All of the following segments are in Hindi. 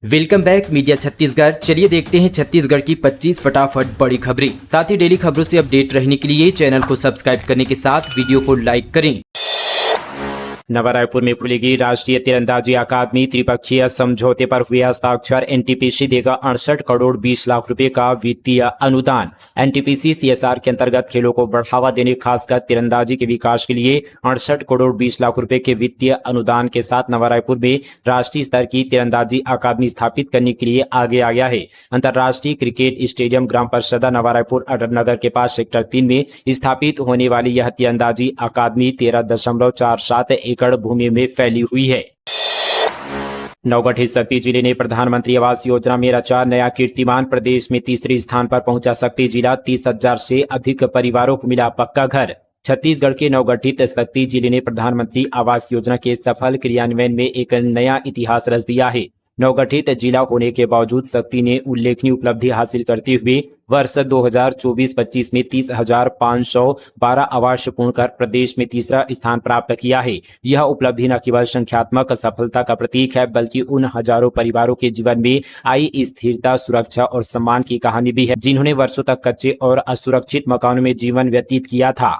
Welcome back media Chhattisgarh. चलिए देखते हैं छत्तीसगढ़ की 25 फटाफट बड़ी खबरें। साथ ही डेली खबरों से अपडेट रहने के लिए चैनल को सब्सक्राइब करने के साथ वीडियो को लाइक करें। नवा रायपुर में खुलेगी राष्ट्रीय तीरंदाजी अकादमी। त्रिपक्षीय समझौते पर हुए हस्ताक्षर। एनटीपीसी देगा 68 करोड़ 20 लाख रुपए का वित्तीय अनुदान। एनटीपीसी सीएसआर के अंतर्गत खेलों को बढ़ावा देने, खासकर तीरंदाजी के विकास के लिए 68 करोड़ 20 लाख रुपए के वित्तीय अनुदान के साथ नवा रायपुर में राष्ट्रीय स्तर की तीरंदाजी अकादमी स्थापित करने के लिए आगे आ गया है। अंतर्राष्ट्रीय क्रिकेट स्टेडियम ग्राम परिषदा नवा रायपुर अटल नगर के पास सेक्टर 3 में स्थापित होने वाली यह तीरंदाजी अकादमी 13.47 एकड़ भूमि में फैली हुई है। नवगठित शक्ति जिले ने प्रधानमंत्री आवास योजना में रचा नया कीर्तिमान। प्रदेश में तीसरे स्थान पर पहुंचा शक्ति जिला। 30,000 से अधिक परिवारों को मिला पक्का घर। छत्तीसगढ़ के नवगठित शक्ति जिले ने प्रधानमंत्री आवास योजना के सफल क्रियान्वयन में एक नया इतिहास रच दिया है। नवगठित जिला होने के बावजूद शक्ति ने उल्लेखनीय उपलब्धि हासिल करते हुए वर्ष 2024-25 में 30,512 आवास पूर्ण कर प्रदेश में तीसरा स्थान प्राप्त किया है। यह उपलब्धि न केवल संख्यात्मक सफलता का प्रतीक है, बल्कि उन हजारों परिवारों के जीवन में आई स्थिरता, सुरक्षा और सम्मान की कहानी भी है, जिन्होंने वर्षों तक कच्चे और असुरक्षित मकानों में जीवन व्यतीत किया था।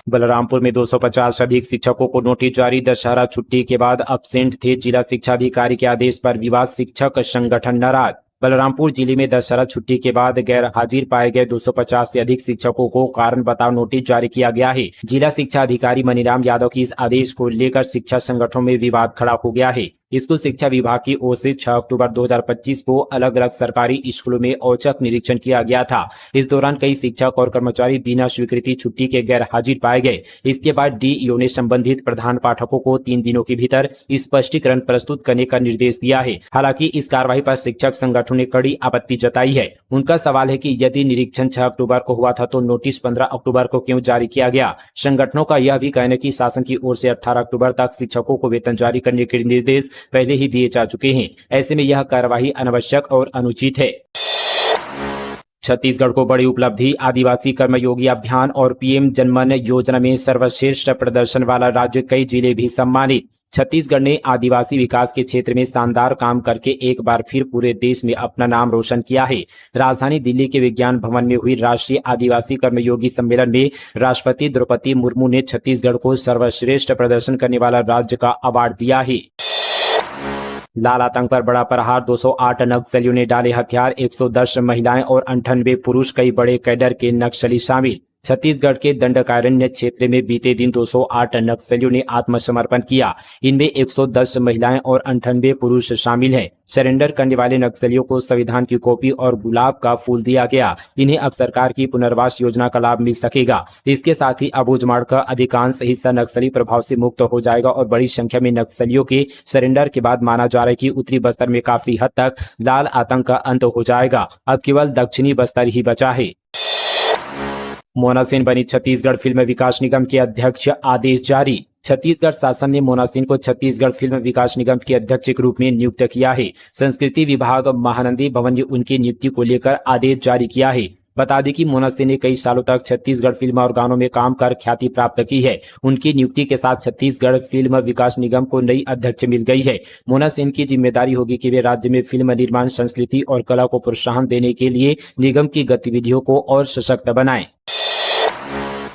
बलरामपुर में 250 से अधिक शिक्षकों को नोटिस जारी। दशहरा छुट्टी के बाद अब्सेंट थे। जिला शिक्षा अधिकारी के आदेश पर विवाद, शिक्षक संगठन नाराज। बलरामपुर जिले में दशहरा छुट्टी के बाद गैर हाजिर पाए गए 250 से अधिक शिक्षकों को कारण बताओ नोटिस जारी किया गया है। जिला शिक्षा अधिकारी मनीराम यादव के इस आदेश को लेकर शिक्षा संगठनों में विवाद खड़ा हो गया है। स्कूल शिक्षा विभाग की ओर से 6 अक्टूबर 2025 को अलग अलग सरकारी स्कूलों में औचक निरीक्षण किया गया था। इस दौरान कई शिक्षक और कर्मचारी बिना स्वीकृति छुट्टी के गैर हाजिर पाए गए। इसके बाद डीईओ ने संबंधित प्रधान पाठकों को 3 दिनों के भीतर स्पष्टीकरण प्रस्तुत करने का निर्देश दिया है। हालांकि इस कार्रवाई पर शिक्षक संगठनों ने कड़ी आपत्ति जताई है। उनका सवाल है कि यदि निरीक्षण 6 अक्टूबर को हुआ था तो नोटिस 15 अक्टूबर को क्यों जारी किया गया। संगठनों का यह भी कहना है कि शासन की ओर से 18 अक्टूबर तक शिक्षकों को वेतन जारी करने के निर्देश पहले ही दिए जा चुके हैं। ऐसे में यह कार्यवाही अनावश्यक और अनुचित है। छत्तीसगढ़ को बड़ी उपलब्धि। आदिवासी कर्मयोगी अभियान और पीएम जनमन योजना में सर्वश्रेष्ठ प्रदर्शन वाला राज्य, कई जिले भी सम्मानित। छत्तीसगढ़ ने आदिवासी विकास के क्षेत्र में शानदार काम करके एक बार फिर पूरे देश में अपना नाम रोशन किया है। राजधानी दिल्ली के विज्ञान भवन में हुई राष्ट्रीय आदिवासी कर्मयोगी सम्मेलन में राष्ट्रपति द्रौपदी मुर्मू ने छत्तीसगढ़ को सर्वश्रेष्ठ प्रदर्शन करने वाला राज्य का अवार्ड दिया है। लाल आतंक पर बड़ा प्रहार। 208 नक्सलियों ने डाले हथियार। 110 महिलाएं और 98 पुरुष, कई बड़े कैडर के नक्सली शामिल। छत्तीसगढ़ के दंडकारण्य क्षेत्र में बीते दिन 208 नक्सलियों ने आत्मसमर्पण किया। इनमें 110 महिलाएं और 98 पुरुष शामिल हैं। सरेंडर करने वाले नक्सलियों को संविधान की कॉपी और गुलाब का फूल दिया गया। इन्हें अब सरकार की पुनर्वास योजना का लाभ मिल सकेगा। इसके साथ ही अबूझमाड़ का अधिकांश हिस्सा नक्सली प्रभाव से मुक्त हो जाएगा और बड़ी संख्या में नक्सलियों के सरेंडर के बाद माना जा रहा है कि उत्तरी बस्तर में काफी हद तक लाल आतंक का अंत हो जाएगा। अब केवल दक्षिणी बस्तर ही बचा है। मोना सेन बनी छत्तीसगढ़ फिल्म विकास निगम के अध्यक्ष, आदेश जारी। छत्तीसगढ़ शासन ने मोना सेन को छत्तीसगढ़ फिल्म विकास निगम के अध्यक्ष के रूप में नियुक्त किया है। संस्कृति विभाग महानंदी भवन ने उनकी नियुक्ति को लेकर आदेश जारी किया है। बता दें कि मोना सेन ने कई सालों तक छत्तीसगढ़ फिल्म और गानों में काम कर ख्याति प्राप्त की है। उनकी नियुक्ति के साथ छत्तीसगढ़ फिल्म विकास निगम को नई अध्यक्ष मिल गई है। मोना सेन की जिम्मेदारी होगी कि वे राज्य में फिल्म निर्माण, संस्कृति और कला को प्रोत्साहन देने के लिए निगम की गतिविधियों को और सशक्त बनाएं।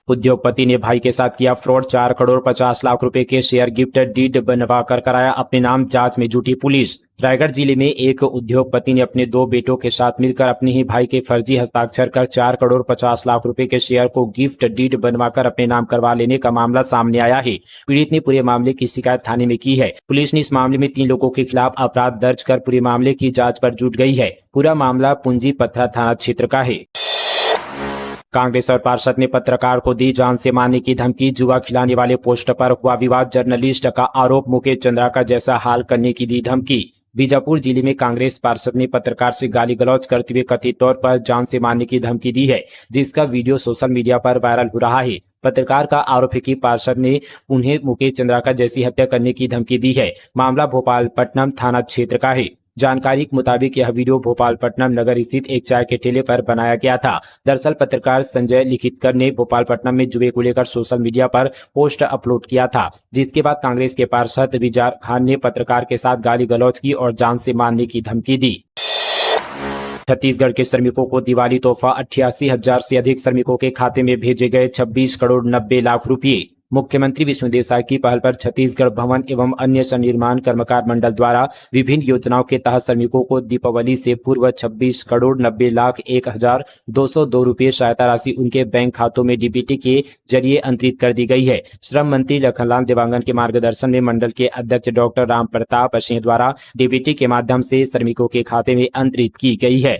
उद्योगपति ने भाई के साथ किया फ्रॉड। 4 करोड़ 50 लाख रुपए के शेयर गिफ्ट डीड बनवाकर कराया अपने नाम। जांच में जुटी पुलिस। रायगढ़ जिले में एक उद्योगपति ने अपने 2 बेटों के साथ मिलकर अपने ही भाई के फर्जी हस्ताक्षर कर 4 करोड़ 50 लाख रुपए के शेयर को गिफ्ट डीड बनवाकर अपने नाम करवा लेने का मामला सामने आया है। पीड़ित ने पूरे मामले की शिकायत थाने में की है। पुलिस ने इस मामले में 3 लोगों के खिलाफ अपराध दर्ज कर पूरे मामले की जाँच पर जुट गई है। पूरा मामला पुंजी पथरा थाना क्षेत्र का है। कांग्रेस और पार्षद ने पत्रकार को दी जान से मारने की धमकी। जुआ खिलाने वाले पोस्ट पर हुआ विवाद। जर्नलिस्ट का आरोप, मुकेश चंद्रा का जैसा हाल करने की दी धमकी। बीजापुर जिले में कांग्रेस पार्षद ने पत्रकार से गाली गलौज करते हुए कथित तौर पर जान से मारने की धमकी दी है, जिसका वीडियो सोशल मीडिया पर वायरल हो रहा है। पत्रकार का आरोप है कि पार्षद ने उन्हें मुकेश चंद्रा का जैसी हत्या करने की धमकी दी है। मामला भोपालपट्टनम थाना क्षेत्र का है। जानकारी के मुताबिक यह वीडियो भोपालपट्टनम नगर स्थित एक चाय के ठेले पर बनाया गया था। दरअसल पत्रकार संजय लिखितकर ने भोपालपट्टनम में जुए को लेकर सोशल मीडिया पर पोस्ट अपलोड किया था, जिसके बाद कांग्रेस के पार्षद विजार खान ने पत्रकार के साथ गाली गलौज की और जान से मारने की धमकी दी। छत्तीसगढ़ के श्रमिकों को दिवाली तोहफा 88,000 से अधिक श्रमिकों के खाते में भेजे गए 26 करोड़ 90 लाख रुपये। मुख्यमंत्री विष्णु देसाई की पहल पर छत्तीसगढ़ भवन एवं अन्य सन्निर्माण कर्मकार मंडल द्वारा विभिन्न योजनाओं के तहत श्रमिकों को दीपावली से पूर्व 26 करोड़ 90 लाख 1,202 रुपये सहायता राशि उनके बैंक खातों में डीबीटी के जरिए अंतरित कर दी गई है। श्रम मंत्री लखनलाल देवांगन के मार्गदर्शन में मंडल के अध्यक्ष डॉक्टर राम प्रताप सिंह द्वारा डीबीटी के माध्यम से श्रमिकों के खाते में अंतरित की गई है।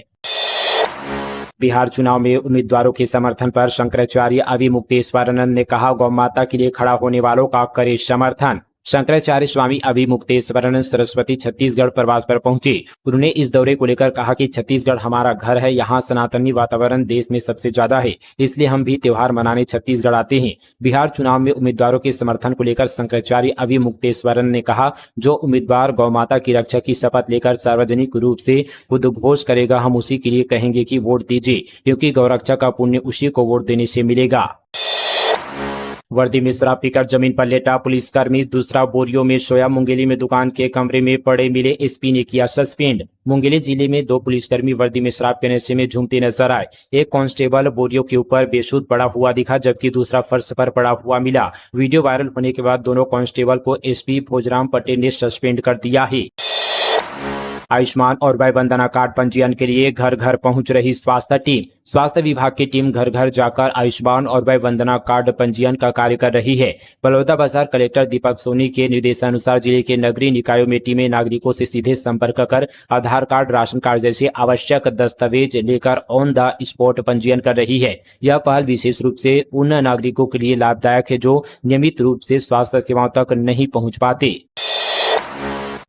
बिहार चुनाव में उम्मीदवारों के समर्थन पर शंकराचार्य अवि मुक्तेश्वरानंद ने कहा, गौ माता के लिए खड़ा होने वालों का करे समर्थन। शंकराचार्य स्वामी अवि मुक्तेश्वरानंद सरस्वती छत्तीसगढ़ प्रवास पर पहुंचे। उन्होंने इस दौरे को लेकर कहा कि छत्तीसगढ़ हमारा घर है, यहाँ सनातनी वातावरण देश में सबसे ज्यादा है, इसलिए हम भी त्योहार मनाने छत्तीसगढ़ आते हैं। बिहार चुनाव में उम्मीदवारों के समर्थन को लेकर शंकराचार्य अवि मुक्तेश्वरानंद ने कहा, जो उम्मीदवार गौ माता की रक्षा की शपथ लेकर सार्वजनिक रूप से उद्घोष करेगा, हम उसी के लिए कहेंगे कि वोट दीजिए, क्योंकि गौ रक्षा का पुण्य उसी को वोट देने से मिलेगा। वर्दी में शराब पीकर जमीन पर लेटा पुलिसकर्मी, दूसरा बोरियों में सोया। मुंगेली में दुकान के कमरे में पड़े मिले एसपी ने किया सस्पेंड। मुंगेली जिले में 2 पुलिसकर्मी वर्दी में शराब के नशे में झूमते नजर आए। एक कांस्टेबल बोरियों के ऊपर बेसुध पड़ा हुआ दिखा, जबकि दूसरा फर्श पर पड़ा हुआ मिला। वीडियो वायरल होने के बाद दोनों कांस्टेबल को एसपी भोजराम पटेल ने सस्पेंड कर दिया है। आयुष्मान और वय वंदना कार्ड पंजीयन के लिए घर घर पहुंच रही स्वास्थ्य टीम। स्वास्थ्य विभाग की टीम घर घर जाकर आयुष्मान और वय वंदना कार्ड पंजीयन का कार्य कर रही है। बलौदाबाजार कलेक्टर दीपक सोनी के निर्देशानुसार जिले के नगरीय निकायों में टीमें नागरिकों से सीधे संपर्क कर आधार कार्ड, राशन कार्ड जैसे आवश्यक दस्तावेज लेकर ऑन द स्पॉट पंजीयन कर रही है। यह पहल विशेष रूप से उन नागरिकों के लिए लाभदायक है जो नियमित रूप से स्वास्थ्य सेवाओं तक नहीं पहुंच पाते।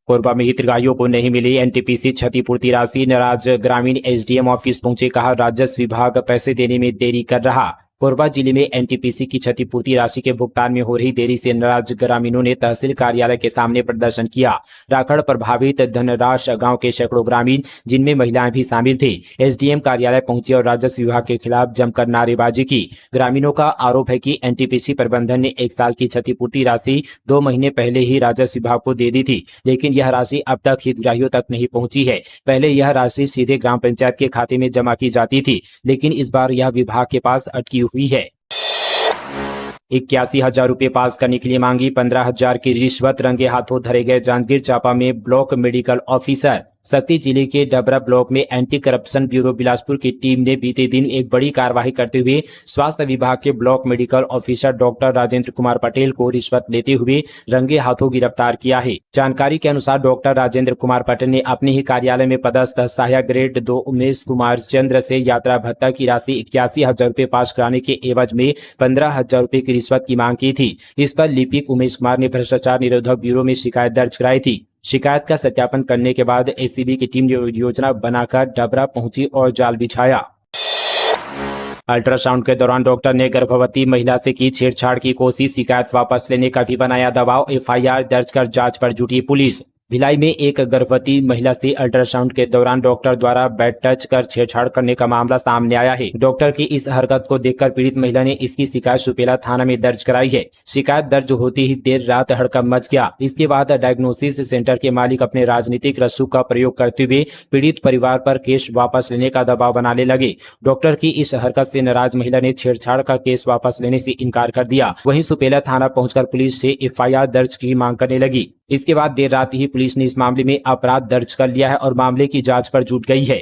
कोरबा में हितग्राहियों को नहीं मिली एनटीपीसी क्षतिपूर्ति राशि। नाराज ग्रामीण एसडीएम ऑफिस पहुंचे, कहा राजस्व विभाग पैसे देने में देरी कर रहा। कोरबा जिले में एनटीपीसी की क्षतिपूर्ति राशि के भुगतान में हो रही देरी से नाराज ग्रामीणों ने तहसील कार्यालय के सामने प्रदर्शन किया। राखड़ प्रभावित धनराश गांव के सैकड़ों ग्रामीण, जिनमें महिलाएं भी शामिल थे, एसडीएम कार्यालय पहुंचे और राजस्व विभाग के खिलाफ जमकर नारेबाजी की। ग्रामीणों का आरोप है कि एनटीपीसी प्रबंधन ने 1 साल की क्षतिपूर्ति राशि 2 महीने पहले ही राजस्व विभाग को दे दी थी, लेकिन यह राशि अब तक हितग्राहियों तक नहीं पहुंची है। पहले यह राशि सीधे ग्राम पंचायत के खाते में जमा की जाती थी, लेकिन इस बार यह विभाग के पास अटकी हुई है। 81,000 रुपये पास करने के लिए मांगी 15,000 की रिश्वत, रंगे हाथों धरे गए जांजगीर चांपा में ब्लॉक मेडिकल ऑफिसर। शक्ति जिले के डबरा ब्लॉक में एंटी करप्शन ब्यूरो बिलासपुर की टीम ने बीते दिन एक बड़ी कार्रवाई करते हुए स्वास्थ्य विभाग के block medical officer doctor Rajendra Kumar Patel को रिश्वत लेते हुए रंगे हाथों गिरफ्तार किया है। जानकारी के अनुसार डॉक्टर राजेंद्र कुमार पटेल ने अपने ही कार्यालय में पदस्थ सहायक ग्रेड 2 उमेश कुमार चंद्र से यात्रा भत्ता की राशि 81,000 रुपये पास कराने के एवज में 15,000 रुपये की रिश्वत की मांग की थी। इस पर लिपिक उमेश कुमार ने भ्रष्टाचार निरोधक ब्यूरो में शिकायत दर्ज कराई थी। शिकायत का सत्यापन करने के बाद एसीबी की टीम योजना बनाकर डबरा पहुंची और जाल बिछाया। अल्ट्रासाउंड के दौरान डॉक्टर ने गर्भवती महिला से की छेड़छाड़ की कोशिश, शिकायत वापस लेने का भी बनाया दबाव। एफआईआर दर्ज कर जांच पर जुटी पुलिस। भिलाई में एक गर्भवती महिला से अल्ट्रासाउंड के दौरान डॉक्टर द्वारा बैड टच कर छेड़छाड़ करने का मामला सामने आया है। डॉक्टर की इस हरकत को देखकर पीड़ित महिला ने इसकी शिकायत सुपेला थाना में दर्ज कराई है। शिकायत दर्ज होते ही देर रात हड़कंप मच गया। इसके बाद डायग्नोसिस सेंटर के मालिक अपने राजनीतिक रसूख का प्रयोग करते हुए पीड़ित परिवार पर केस वापस लेने का दबाव बनाने लगे। डॉक्टर की इस हरकत से नाराज महिला ने छेड़छाड़ का केस वापस लेने से इनकार कर दिया। वहीं सुपेला थाना पहुंचकर पुलिस से एफआईआर दर्ज की मांग करने लगी। इसके बाद देर रात ही पुलिस ने इस मामले में अपराध दर्ज कर लिया है और मामले की जांच पर जुट गई है।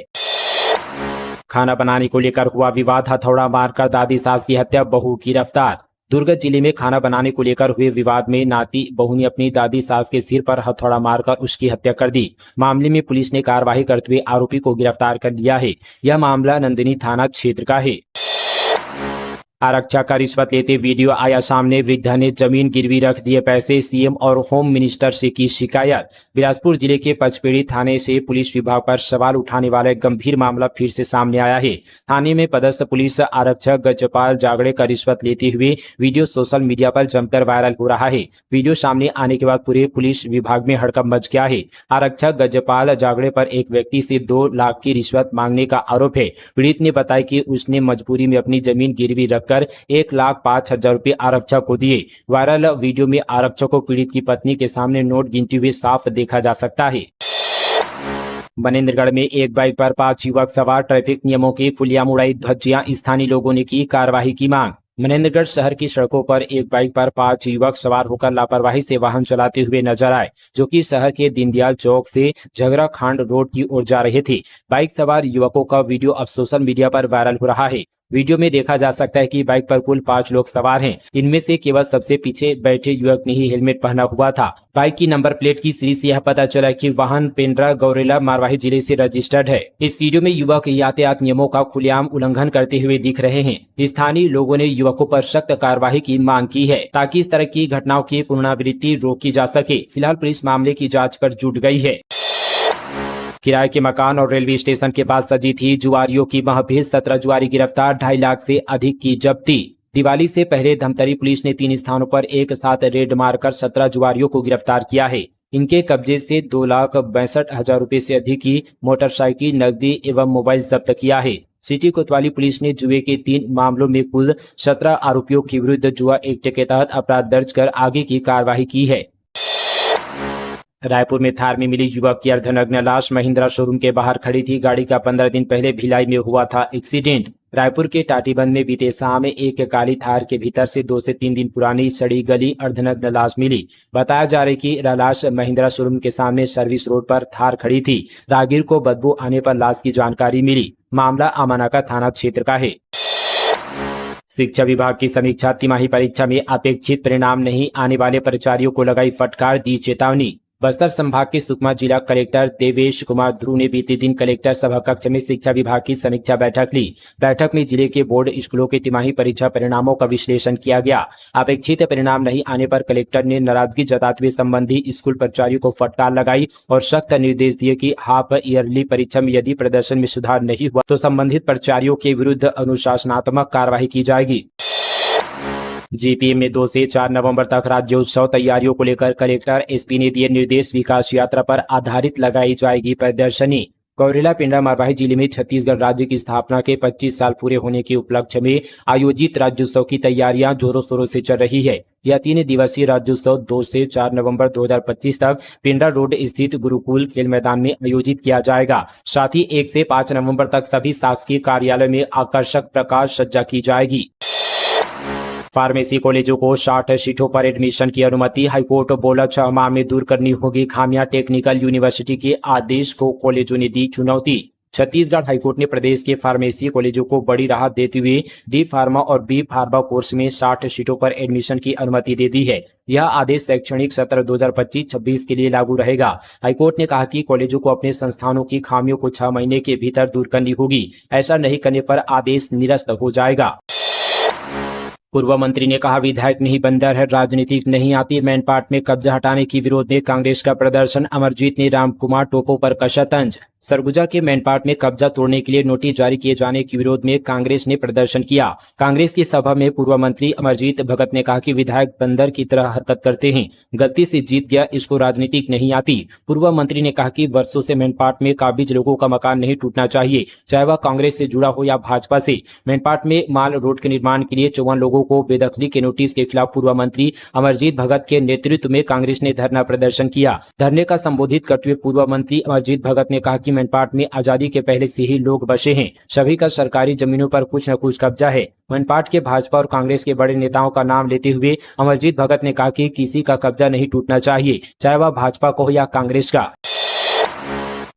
खाना बनाने को लेकर हुआ विवाद, हथौड़ा मारकर दादी सास की हत्या, बहू गिरफ्तार। दुर्ग जिले में खाना बनाने को लेकर हुए विवाद में नाती बहू ने अपनी दादी सास के सिर पर हथौड़ा मारकर उसकी हत्या कर दी। मामले में पुलिस ने कार्रवाई करते हुए आरोपी को गिरफ्तार कर लिया है। यह मामला नंदिनी थाना क्षेत्र का है। आरक्षक का रिश्वत लेते वीडियो आया सामने। वृद्धा ने जमीन गिरवी रख दिए पैसे, सीएम और होम मिनिस्टर से की शिकायत। बिलासपुर जिले के पचपेड़ी थाने से पुलिस विभाग पर सवाल उठाने वाला गंभीर मामला फिर से सामने आया है। थाने में पदस्थ पुलिस आरक्षक गजपाल जागड़े का रिश्वत लेते हुए वीडियो सोशल मीडिया पर जमकर वायरल हो रहा है। वीडियो सामने आने के बाद पूरे पुलिस विभाग में हड़कंप मच गया है। आरक्षक गजपाल जागड़े पर एक व्यक्ति से 2 लाख की रिश्वत मांगने का आरोप है। पीड़ित ने बताया कि उसने मजबूरी में अपनी जमीन गिरवी रखकर 1,05,000 रुपए आरक्षक को दिए। वायरल वीडियो में आरक्षक को पीड़ित की पत्नी के सामने नोट गिनते हुए साफ देखा जा सकता है। मनेन्द्रगढ़ में एक बाइक पर 5 युवक सवार, ट्रैफिक नियमों की खुलेआम उड़ाई धज्जियां, स्थानीय लोगों ने की कार्रवाई की मांग। मनेन्द्रगढ़ शहर की सड़कों पर एक बाइक पर 5 युवक सवार होकर लापरवाही से वाहन चलाते हुए नजर आए, जो कि शहर के दीनदयाल चौक से झगड़ा खांड रोड की ओर जा रहे थे। बाइक सवार युवकों का वीडियो अब सोशल मीडिया पर वायरल हो रहा है। वीडियो में देखा जा सकता है कि बाइक पर कुल 5 लोग सवार हैं। इनमें से केवल सबसे पीछे बैठे युवक ने ही हेलमेट पहना हुआ था। बाइक की नंबर प्लेट की सीरीज से यह पता चला कि वाहन पेंड्रा गौरेला मारवाही जिले से रजिस्टर्ड है। इस वीडियो में युवक यातायात नियमों का खुलेआम उल्लंघन करते हुए दिख रहे हैं। स्थानीय लोगों ने युवकों पर सख्त कार्रवाई की मांग की है, ताकि इस तरह की घटनाओं की पुनरावृत्ति रोकी जा सके। फिलहाल पुलिस मामले की जाँच पर जुट गई है। किराए के मकान और रेलवे स्टेशन के पास सजी थी जुआरियों की महफिल, 17 जुआरी गिरफ्तार, 2.5 लाख से अधिक की जब्ती। दिवाली से पहले धमतरी पुलिस ने 3 स्थानों पर एक साथ रेड मारकर 17 जुआरियों को गिरफ्तार किया है। इनके कब्जे से 2,62,000 रुपए से अधिक की मोटरसाइकिल, नकदी एवं मोबाइल जब्त किया है। सिटी कोतवाली पुलिस ने जुए के 3 मामलों में कुल 17 आरोपियों के विरुद्ध जुआ एक्ट के तहत अपराध दर्ज कर आगे की कार्रवाई की है। रायपुर में थार में मिली युवक की अर्धनग्न लाश, महिंद्रा शोरूम के बाहर खड़ी थी। गाड़ी का 15 दिन पहले भिलाई में हुआ था एक्सीडेंट। रायपुर के टाटीबंद में बीते शाम एक काली थार के भीतर से 2 से 3 दिन पुरानी सड़ी गली अर्धनग्न लाश मिली। बताया जा रहा है कि लाश महिंद्रा शोरूम के सामने सर्विस रोड पर थार खड़ी थी। राहगीर को बदबू आने पर लाश की जानकारी मिली। मामला अमानाका थाना क्षेत्र का है। शिक्षा विभाग की समीक्षा, तिमाही परीक्षा में अपेक्षित परिणाम नहीं आने वाले प्राचार्यों को लगाई फटकार, दी चेतावनी। बस्तर संभाग के सुकमा जिला कलेक्टर देवेश कुमार ध्रुव ने बीते दिन कलेक्टर सभा कक्ष में शिक्षा विभाग की समीक्षा बैठक ली। बैठक में जिले के बोर्ड स्कूलों के तिमाही परीक्षा परिणामों का विश्लेषण किया गया। अपेक्षित परिणाम नहीं आने पर कलेक्टर ने नाराजगी जताते हुए संबंधी स्कूल प्राचार्यों को फटकार लगाई और सख्त निर्देश दिए कि हाफ ईयरली परीक्षा में यदि प्रदर्शन में सुधार नहीं हुआ तो संबंधित प्राचार्यों के विरुद्ध अनुशासनात्मक कार्रवाई की जाएगी। जीपीएम में 2 से 4 नवंबर तक राज्योत्सव तैयारियों को लेकर कलेक्टर एसपी ने दिए निर्देश। विकास यात्रा पर आधारित लगाई जाएगी प्रदर्शनी। गौरेला पिंडा मारवाही जिले में छत्तीसगढ़ राज्य की स्थापना के 25 साल पूरे होने के उपलक्ष्य में आयोजित राज्योत्सव की तैयारियां जोरों शोरों से चल रही है। यह 3 दिवसीय राज्योत्सव 2 से 4 नवंबर 2025 तक पिंडा रोड स्थित गुरुकुल खेल मैदान में आयोजित किया जाएगा। साथ ही 1 से 5 नवंबर तक सभी शासकीय कार्यालय में आकर्षक प्रकाश सज्जा की जाएगी। फार्मेसी कॉलेजों को 60 सीटों पर एडमिशन की अनुमति, हाईकोर्ट बोला 6 माह में दूर करनी होगी खामियां। टेक्निकल यूनिवर्सिटी के आदेश को कॉलेजों ने दी चुनौती। छत्तीसगढ़ हाईकोर्ट ने प्रदेश के फार्मेसी कॉलेजों को बड़ी राहत देते हुए डी फार्मा और बी फार्मा कोर्स में 60 सीटों पर एडमिशन की अनुमति दे दी है। यह आदेश शैक्षणिक सत्र 2025-26 के लिए लागू रहेगा। हाईकोर्ट ने कहा कि कॉलेजों को अपने संस्थानों की खामियों को 6 महीने के भीतर दूर करनी होगी। ऐसा नहीं करने पर आदेश निरस्त हो जाएगा। पूर्व मंत्री ने कहा विधायक नहीं बंदर है, राजनीतिक नहीं आती। मैनपाट में कब्जा हटाने की विरोध में कांग्रेस का प्रदर्शन, अमरजीत ने रामकुमार टोपो पर कसा तंज। सरगुजा के मैनपाट में कब्जा तोड़ने के लिए नोटिस जारी किए जाने के विरोध में कांग्रेस ने प्रदर्शन किया। कांग्रेस की सभा में पूर्व मंत्री अमरजीत भगत ने कहा कि विधायक बंदर की तरह हरकत करते हैं, गलती से जीत गया, इसको राजनीतिक नहीं आती। पूर्व मंत्री ने कहा कि वर्षों से मैनपाट में काबिज लोगों का मकान नहीं टूटना चाहिए, चाहे वह कांग्रेस से जुड़ा हो या भाजपा से। मैनपाट में माल रोड के निर्माण के लिए 54 लोगों को बेदखली के नोटिस के खिलाफ पूर्व मंत्री अमरजीत भगत के नेतृत्व में कांग्रेस ने धरना प्रदर्शन किया। धरने का संबोधित करते हुए पूर्व मंत्री अमरजीत भगत ने कहा कि मैनपाट में आजादी के पहले से ही लोग बसे हैं, सभी का सरकारी जमीनों पर कुछ न कुछ कब्जा है। मैनपाट के भाजपा और कांग्रेस के बड़े नेताओं का नाम लेते हुए अमरजीत भगत ने कहा कि किसी का कब्जा नहीं टूटना चाहिए, चाहे वह भाजपा को हो या कांग्रेस का।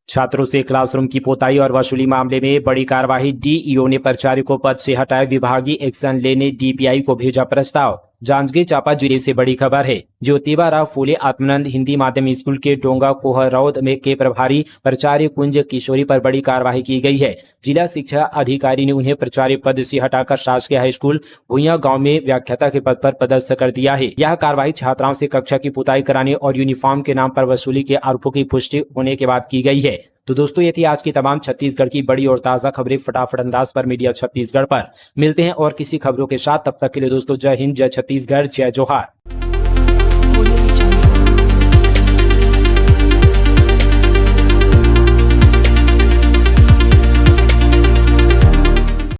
छात्रों से क्लासरूम की पोताई और वसूली मामले में बड़ी कार्रवाई, डीईओ ने प्राचार्य को पद से हटाए, विभागीय एक्शन लेने डीपीआई को भेजा प्रस्ताव। जांजगीर चांपा जिले से बड़ी खबर है। ज्योतिबा फूले आत्मानंद हिंदी माध्यम स्कूल के डोंगा कोहरौद में के प्रभारी प्राचार्य कुंज किशोरी पर बड़ी कार्रवाई की गई है। जिला शिक्षा अधिकारी ने उन्हें प्राचार्य पद से हटाकर शासकीय हाई स्कूल भुइया गांव में व्याख्याता के पद पर पदस्थ कर दिया है। यह कार्रवाई छात्राओं से कक्षा की पुताई कराने और यूनिफॉर्म के नाम पर वसूली के आरोपों की पुष्टि होने के बाद की गई है। तो दोस्तों ये थी आज की तमाम छत्तीसगढ़ की बड़ी और ताजा खबरें फटाफट अंदाज पर मीडिया छत्तीसगढ़ पर। मिलते हैं और किसी खबरों के साथ, तब तक के लिए दोस्तों जय हिंद, जय छत्तीसगढ़, जय जोहार।